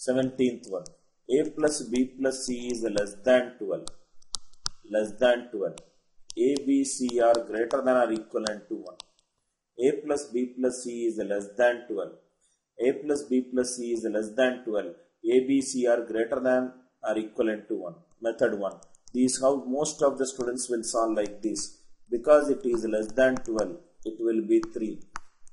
17th one. A plus B plus C is less than 12. Less than 12. A, B, C are greater than or equivalent to 1. A plus B plus C is less than 12. A plus B plus C is less than 12. A, B, C are greater than or equivalent to 1. Method 1. This is how most of the students will solve like this. Because it is less than 12, it will be 3,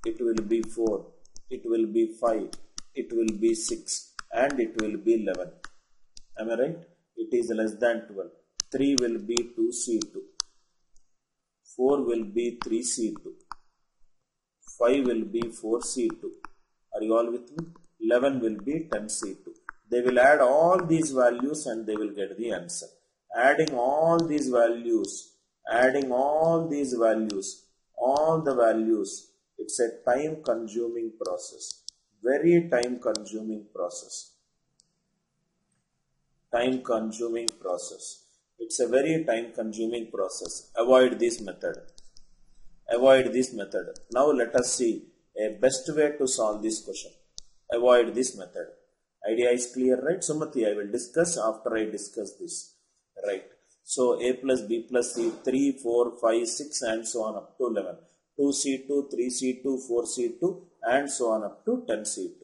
it will be 4, it will be 5, it will be 6, and it will be 11. Am I right? It is less than 12. 3 will be 2C2. 4 will be 3C2. 5 will be 4C2. Are you all with me? 11 will be 10C2. They will add all these values and they will get the answer. Adding all these values, all the values, it's a time consuming process. Very time consuming process. Time consuming process. It's a very time consuming process. Avoid this method. Avoid this method. Now let us see a best way to solve this question. Avoid this method. Idea is clear, right? Sumati, I will discuss after I discuss this. Right. So A plus B plus C, 3, 4, 5, 6 and so on up to 11. 2C2, 3C2, 4C2 and so on up to 10C2.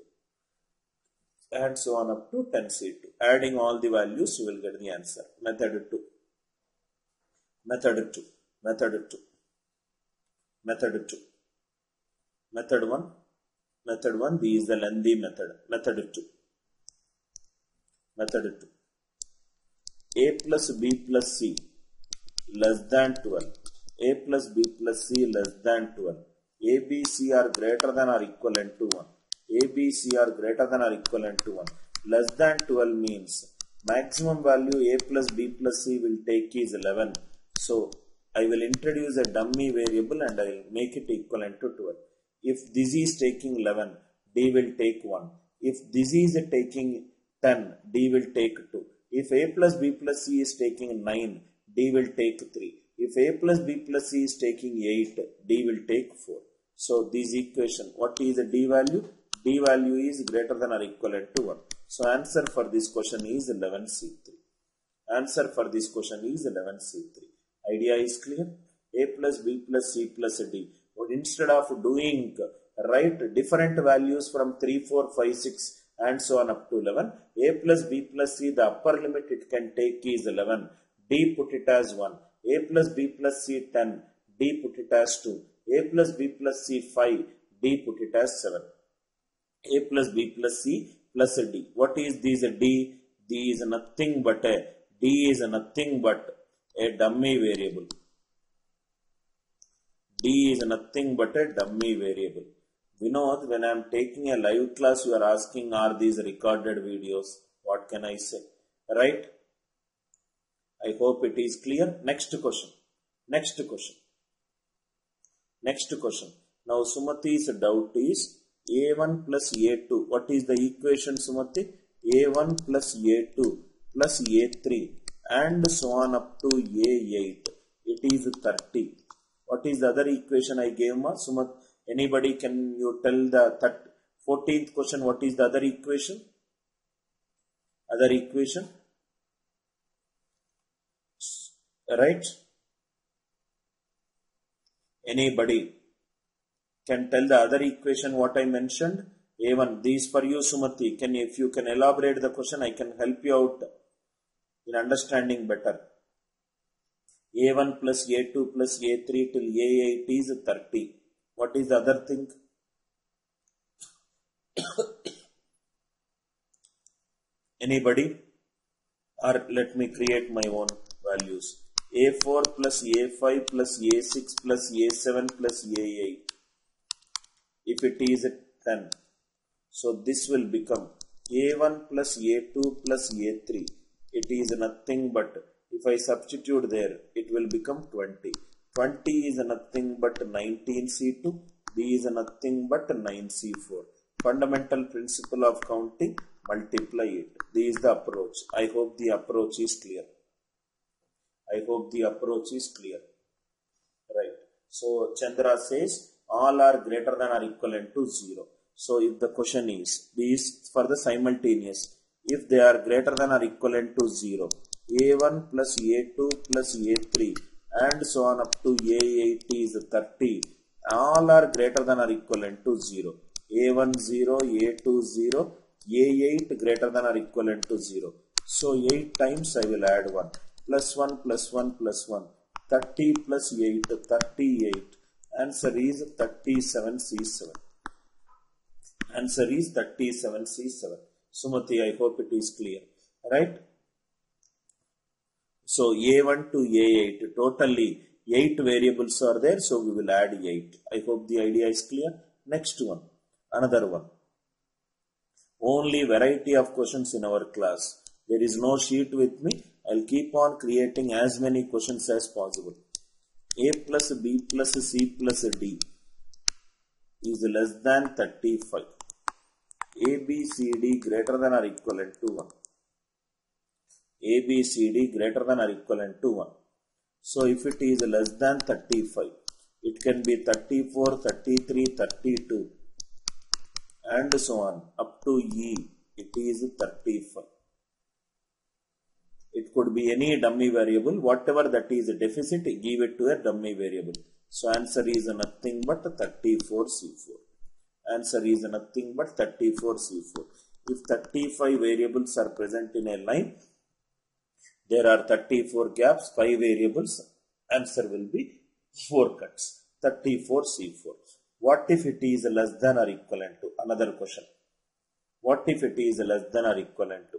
And so on up to 10C2. Adding all the values, you will get the answer. Method 2. Method 2. Method 2. Method 2. Method 1. Method 1. This is the lengthy method. Method 2. Method 2. A plus B plus C less than 12. A plus B plus C less than 12. A, B, C are greater than or equivalent to 1. A, B, C are greater than or equivalent to 1. Less than 12 means maximum value A plus B plus C will take is 11. So I will introduce a dummy variable and I will make it equivalent to 12. If this is taking 11, D will take 1. If this is taking 10, D will take 2. If A plus B plus C is taking 9, D will take 3. If A plus B plus C is taking 8, D will take 4. So this equation, what is the D value? D value is greater than or equivalent to 1. So answer for this question is 11C3. Answer for this question is 11C3. Idea is clear? A plus B plus C plus D. But instead of doing, write different values from 3, 4, 5, 6 and so on up to 11. A plus B plus C, the upper limit it can take is 11. D put it as 1. A plus B plus C 10. D put it as 2. A plus B plus C 5. D put it as 7. A plus B plus C plus D. What is this D? D is nothing but a dummy variable. D is nothing but a dummy variable. Vinod, when I am taking a live class, you are asking, are these recorded videos? What can I say? Right? I hope it is clear. Next question. Next question. Next question. Now, Sumati's doubt is A1 plus A2. What is the equation, Sumati? A1 plus A2 plus A3 and so on up to A8. It is 30. What is the other equation I gave, ma? Sumat, anybody, can you tell the 14th question? What is the other equation? Other equation? Right? Anybody can tell the other equation what I mentioned? A1. These for you, Sumati. If you can elaborate the question, I can help you out in understanding better. A1 plus A2 plus A3 till A8 is 30. What is the other thing? Anybody? Or let me create my own values. A4 plus A5 plus A6 plus A7 plus A8. If it is 10. So this will become A1 plus A2 plus A3. It is nothing but, if I substitute there, it will become 20. 20 is nothing but 19C2. B is nothing but 9C4. Fundamental principle of counting, multiply it. This is the approach. I hope the approach is clear. I hope the approach is clear. Right. So Chandra says all are greater than or equivalent to 0. So if the question is, this for the simultaneous, if they are greater than or equivalent to 0, A1 plus A2 plus A3 and so on up to A8 is 30, all are greater than or equivalent to 0. A1 0, A2 0, A8 greater than or equivalent to 0. So 8 times I will add 1, plus 1 plus 1 plus 1, 30 plus 8, 38. Answer is 37C7. Answer is 37C7. Sumati, I hope it is clear. Right? So A1 to A8, totally 8 variables are there, so we will add 8. I hope the idea is clear. Next one, another one. Only variety of questions in our class. There is no sheet with me. I'll keep on creating as many questions as possible. A plus B plus C plus D is less than 35. A, B, C, D greater than or equivalent to 1. A, B, C, D greater than or equivalent to 1. So if it is less than 35, it can be 34, 33, 32 and so on up to E, it is 35. It could be any dummy variable, whatever that is a deficit, give it to a dummy variable. So answer is nothing but 34C4. Answer is nothing but 34C4. If 35 variables are present in a line, there are 34 gaps, 5 variables, answer will be 4 cuts. 34C4. What if it is less than or equivalent to? Another question. What if it is less than or equivalent to?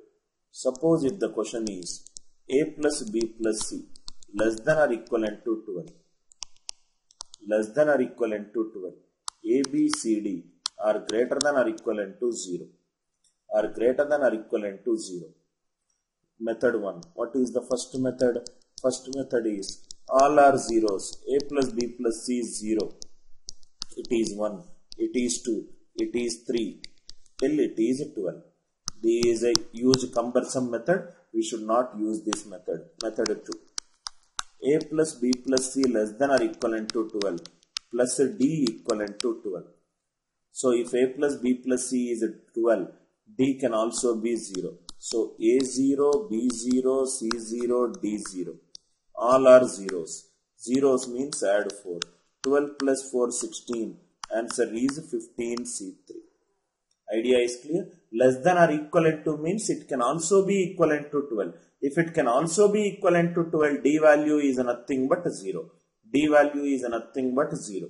Suppose if the question is A plus B plus C less than or equivalent to 12. Less than or equivalent to 12. A, B, C, D are greater than or equivalent to 0. Are greater than or equivalent to 0. Method 1. What is the first method? First method is all are zeros. A plus B plus C is 0. It is 1. It is 2. It is 3. Till it is 12. This is a huge cumbersome method. We should not use this method. Method 2. A plus B plus C less than or equivalent to 12 plus D equivalent to 12. So if A plus B plus C is 12, D can also be 0. So A0, B0, C0, D0. All are zeros. Zeros means add 4. 12 plus 4, 16. Answer is 15C3. Idea is clear? Less than or equivalent to means it can also be equivalent to 12. If it can also be equivalent to 12, D value is nothing but 0. D value is nothing but 0.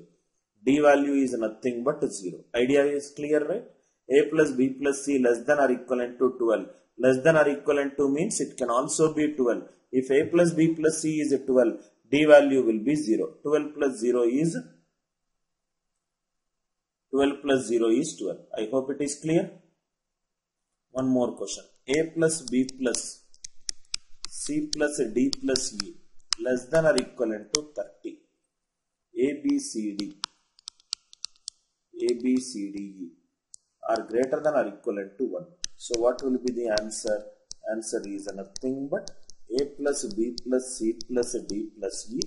D value is nothing but 0. Idea is clear, right? A plus B plus C less than or equivalent to 12. Less than or equivalent to means it can also be 12. If A plus B plus C is 12, D value will be 0. 12 plus 0 is 12 plus 0 is 12. I hope it is clear. One more question. A plus B plus C plus D plus E less than or equivalent to 30. A, B, C, D. A, B, C, D, E are greater than or equivalent to 1. So what will be the answer? Answer is nothing but A plus B plus C plus D plus E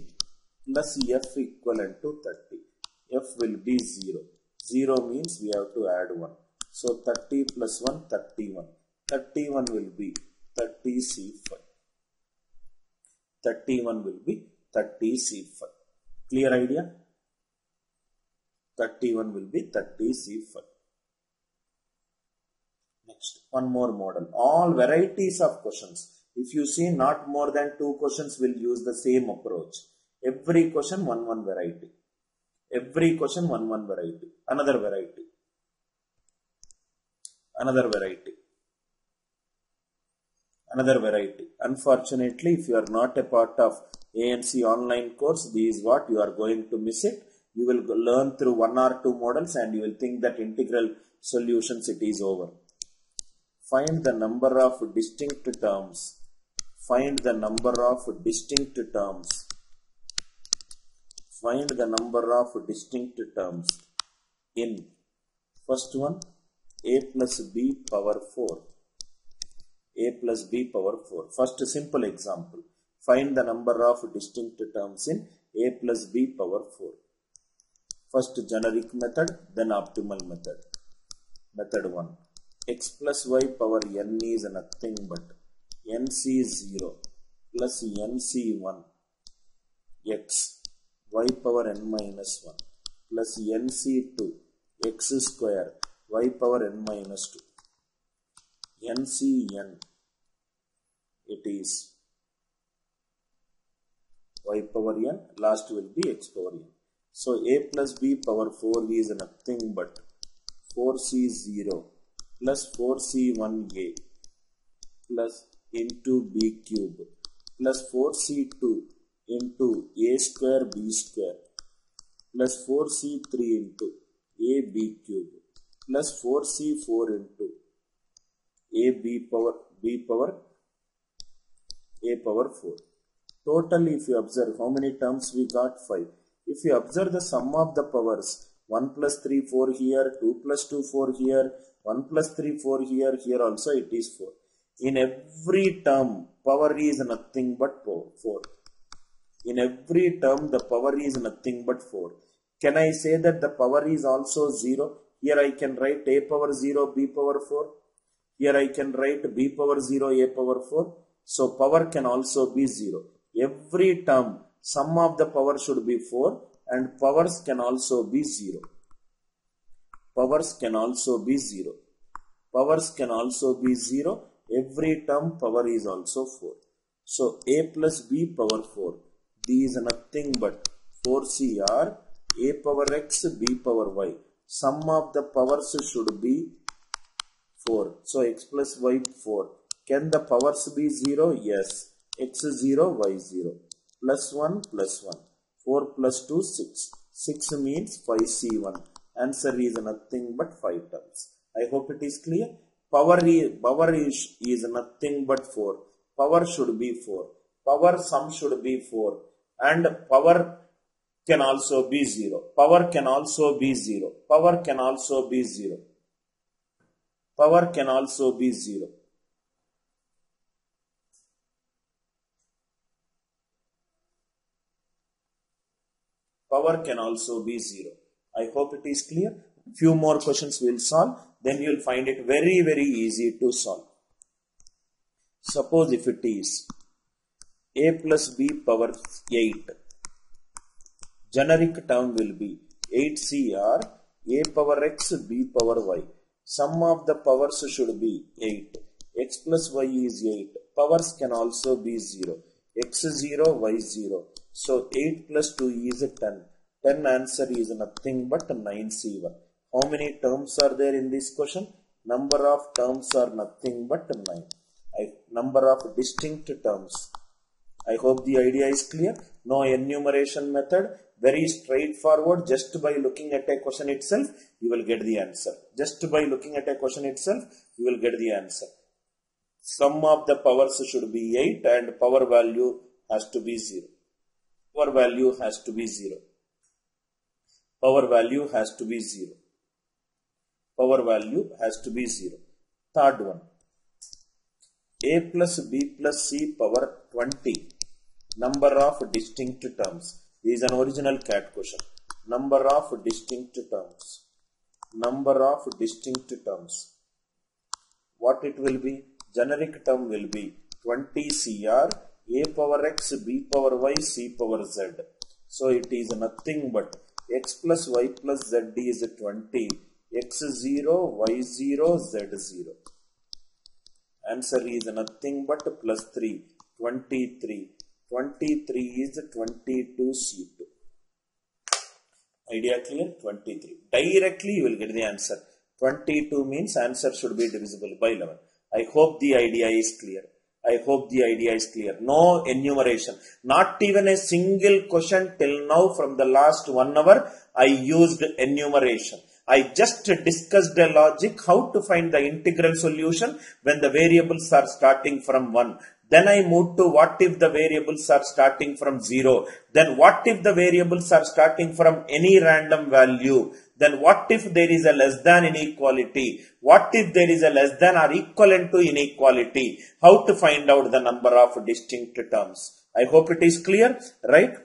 plus F equivalent to 30. F will be 0. 0 means we have to add 1. So 30 plus 1, 31. 31 will be 30C5. 31 will be 30C5. Clear idea? 31 will be 30C5. Next, one more model. All varieties of questions. If you see, not more than 2 questions will use the same approach. Every question, one variety. Every question, one variety. Another variety. Another variety. Another variety. Unfortunately, if you are not a part of ANC online course, this is what you are going to miss it. You will learn through 1 or 2 models and you will think that integral solutions it is over. Find the number of distinct terms. Find the number of distinct terms. Find the number of distinct terms in first one, A plus B power 4. A plus B power 4. First simple example. Find the number of distinct terms in A plus B power 4. First generic method, then optimal method. Method 1. x plus y power n is nothing but nc0 plus nc1 x y power n minus 1 plus nc2 x square y power n minus 2. Ncn, it is y power n, last will be x power n. So a plus b power 4 is nothing but 4c0 plus 4c1a plus into b cube plus 4c2 into a square b square plus 4c3 into ab cube plus 4c4 into ab power b power a power 4. Total, if you observe, how many terms we got? 5. If you observe the sum of the powers, 1 plus 3, 4 here, 2 plus 2, 4 here, 1 plus 3, 4 here, here also it is 4. In every term, power is nothing but 4. In every term, the power is nothing but 4. Can I say that the power is also 0? Here I can write a power 0, b power 4. Here I can write b power 0, a power 4. So power can also be 0. Every term, sum of the power should be 4 and powers can also be 0. Powers can also be 0. Powers can also be 0. Every term power is also 4. So a plus b power 4. These are nothing but 4cr a power x b power y. Sum of the powers should be 4. So x plus y 4. Can the powers be 0? Yes. x0, y0. Plus 1, plus 1. 4 plus 2, 6. 6 means 5c1. Answer is nothing but 5 terms. I hope it is clear. Power is nothing but 4. Power should be 4. Power sum should be 4. And power can also be 0. Power can also be 0. Power can also be 0. Power can also be 0. Power can also be 0. I hope it is clear. Few more questions we will solve. Then you will find it very, very easy to solve. Suppose if it is a plus b power 8. Generic term will be 8cr a power x b power y. Sum of the powers should be 8. X plus y is 8. Powers can also be 0. x0, y0. So 8 plus 2 is 10. 10 answer is nothing but 9c1. How many terms are there in this question? Number of terms are nothing but 9. Number of distinct terms. I hope the idea is clear. No enumeration method. Very straightforward. Just by looking at a question itself, you will get the answer. Just by looking at a question itself, you will get the answer. Sum of the powers should be 8 and power value has to be 0. Power value has to be 0. Power value has to be 0. Power value has to be 0. Third one. A plus b plus c power 20. Number of distinct terms. This is an original CAT question. Number of distinct terms. Number of distinct terms. What it will be? Generic term will be 20cr a power x b power y c power z. So it is nothing but x plus y plus z is 20. x0, y0, z0. Answer is nothing but plus 3. 23. 23 is 22c2. Idea clear? 23. Directly you will get the answer. 22 means answer should be divisible by 11. I hope the idea is clear. I hope the idea is clear. No enumeration. Not even a single question till now from the last 1 hour I used enumeration. I just discussed the logic how to find the integral solution when the variables are starting from 1. Then I moved to what if the variables are starting from 0. Then what if the variables are starting from any random value. Then what if there is a less than inequality? What if there is a less than or equivalent to inequality? How to find out the number of distinct terms? I hope it is clear, right?